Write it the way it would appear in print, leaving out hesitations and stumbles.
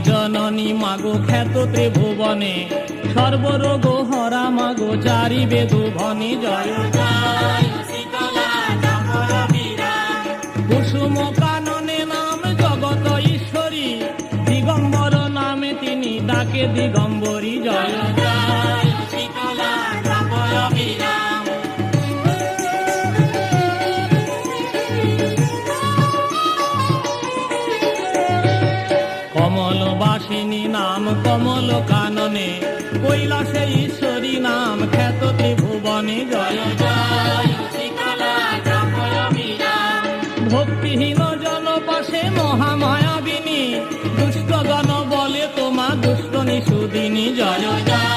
জননী মাগো খ্যাত ত্রিভুবনে, সর্বরোগ হরা মাগো চারি বেদুভনে। জয় জয় শীতলা জপর বিরাম, কুসুম কাননে নাম জগত ঈশ্বরী, দিগম্বর নামে তিনি ডাকে দিগম্বরী। জয় জয় শীতলা জপর বিরাম। কমলবাসিনী নাম কমল কাননে, কৈলাসে ঈশ্বরী নাম খ্যাত ত্রিভুবনে। জয় জয় শীতলা জপর বিরাম। ভক্তিহীন জন পাশে মহামায়াবিনী, দুষ্টগণ বলে তোমা দুষ্ট নিষুদিনী। জয় জয়